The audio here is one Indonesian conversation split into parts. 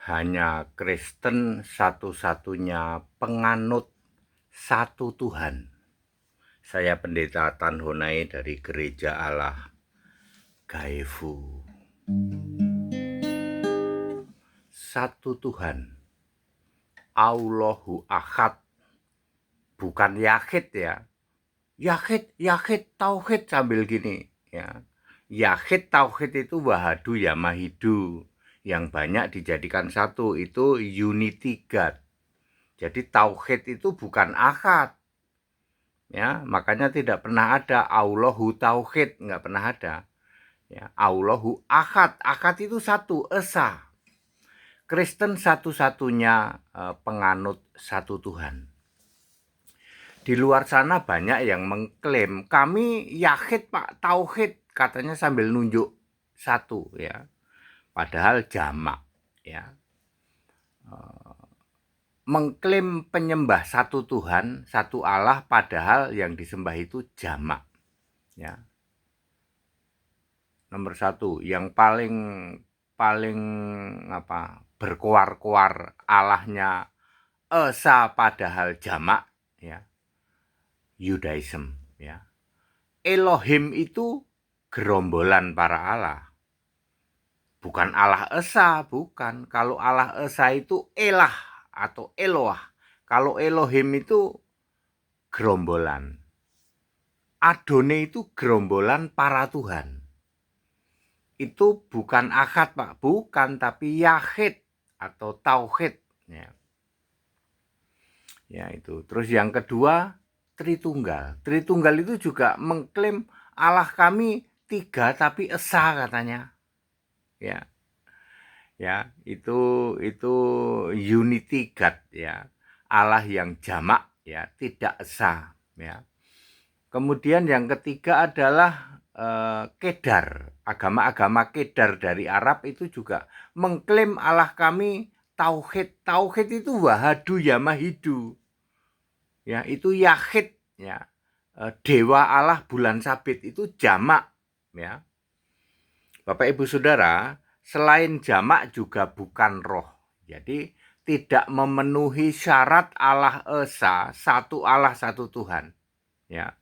Hanya Kristen satu-satunya penganut satu Tuhan. Saya Pendeta Tan Honai dari Gereja Allah Gaefu. Satu Tuhan, Allahu Ahad, bukan Yahid ya. Yahid, Tauhid sambil gini ya. Yahid, Tauhid itu Wahadu Yamahidu. Yang banyak dijadikan satu, itu Unity God. Jadi Tauhid itu bukan Ahad. Ya, makanya tidak pernah ada Allahu Tauhid, nggak pernah ada. Ya, Allahu Ahad, Ahad itu satu, Esa. Kristen satu-satunya penganut satu Tuhan. Di luar sana banyak yang mengklaim kami Yahid Pak, Tauhid, katanya sambil nunjuk satu ya. Padahal jamak ya. Mengklaim penyembah satu Tuhan, satu Allah, padahal yang disembah itu jamak ya. Nomor satu, yang paling berkoar-koar Allahnya Esa padahal jamak ya, Judaism ya. Elohim itu gerombolan para Allah, bukan Allah Esa, bukan. Kalau Allah Esa itu Elah atau Eloah. Kalau Elohim itu gerombolan. Adone itu gerombolan para Tuhan. Itu bukan Ahad Pak, bukan, tapi Yahid atau Tauhid ya. Ya itu. Terus yang kedua, Tritunggal. Tritunggal itu juga mengklaim Allah kami tiga tapi esa katanya. Ya. Ya, itu Unity God ya. Allah yang jamak ya, tidak esa ya. Kemudian yang ketiga adalah Kedar. Agama-agama Kedar dari Arab itu juga mengklaim Allah kami Tauhid. Tauhid itu Wahadu Yamahidu. Ya, itu Yahid ya. Dewa Allah bulan sabit itu jamak ya. Bapak Ibu Saudara, selain jamak juga bukan roh. Jadi tidak memenuhi syarat Allah Esa, satu Allah satu Tuhan. Ya.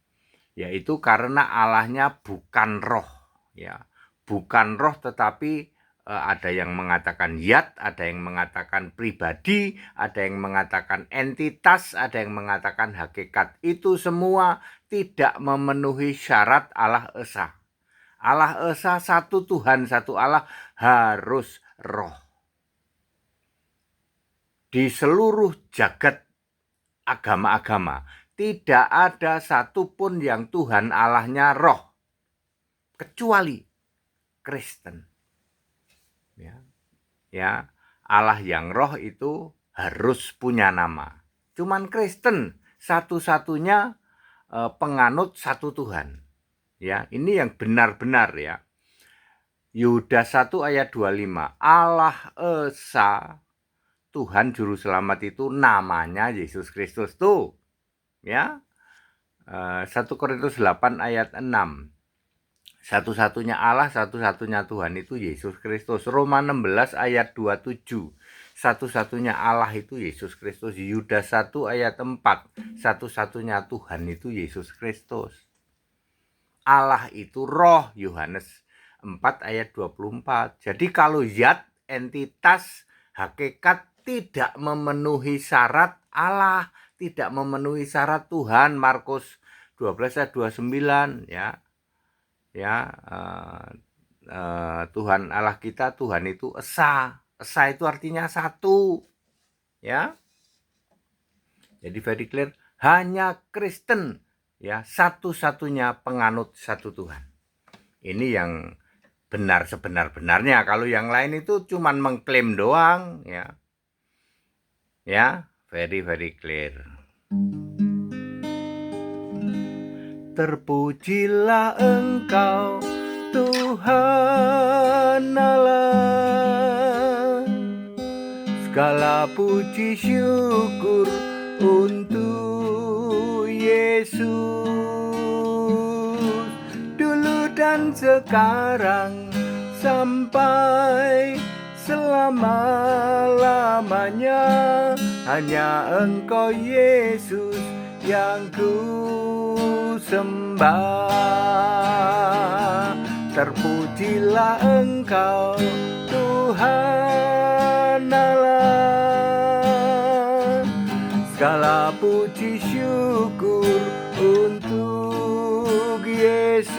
Yaitu karena Allahnya bukan roh ya. Bukan roh, tetapi ada yang mengatakan yat, ada yang mengatakan pribadi, ada yang mengatakan entitas, ada yang mengatakan hakikat. Itu semua tidak memenuhi syarat Allah Esa. Allah Esa satu Tuhan, satu Allah, harus roh. Di seluruh jagat agama-agama tidak ada satupun yang Tuhan Allahnya roh, kecuali Kristen. Ya, Allah yang roh itu harus punya nama. Cuman Kristen satu-satunya penganut satu Tuhan. Ya, ini yang benar-benar ya. Yudas 1 ayat 25. Allah Esa, Tuhan juru selamat itu namanya Yesus Kristus tuh. Ya. 1 Korintus 8 ayat 6. Satu-satunya Allah, satu-satunya Tuhan itu Yesus Kristus. Roma 16 ayat 27. Satu-satunya Allah itu Yesus Kristus. Yudas 1 ayat 4. Satu-satunya Tuhan itu Yesus Kristus. Allah itu roh, Yohanes 4 ayat 24. Jadi kalau zat, entitas, hakikat tidak memenuhi syarat Allah, tidak memenuhi syarat Tuhan, Markus 12 ayat 29 ya. Ya, Tuhan Allah kita, Tuhan itu esa. Esa itu artinya satu. Ya. Jadi very clear, hanya Kristen ya, satu-satunya penganut satu Tuhan. Ini yang benar sebenar-benarnya. Kalau yang lain itu cuman mengklaim doang ya. Ya, very clear. Terpujilah Engkau Tuhan Allah, segala puji syukur untuk Yesus, dulu dan sekarang sampai selama-lamanya. Hanya Engkau Yesus yang ku sembah. Terpujilah Engkau Tuhan Allah. Segala puji syukur untuk Yesus,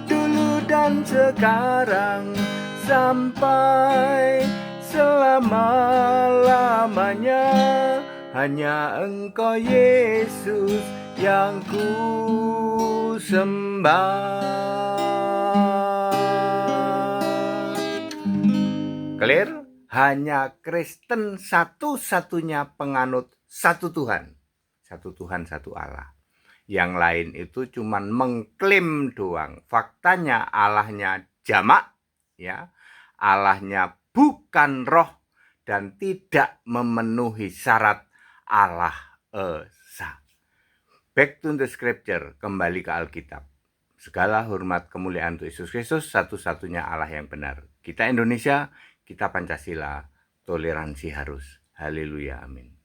dulu dan sekarang sampai selama-lamanya. Hanya Engkau Yesus yang ku sembah. Clear? Hanya Kristen satu-satunya penganut satu Tuhan. Satu Tuhan, satu Allah. Yang lain itu cuman mengklaim doang. Faktanya Allahnya jamak, ya. Allahnya bukan roh dan tidak memenuhi syarat Allah Esa. Back to the scripture, kembali ke Alkitab. Segala hormat kemuliaan untuk Yesus Kristus, satu-satunya Allah yang benar. Kita Indonesia, kita Pancasila, toleransi harus. Haleluya, amin.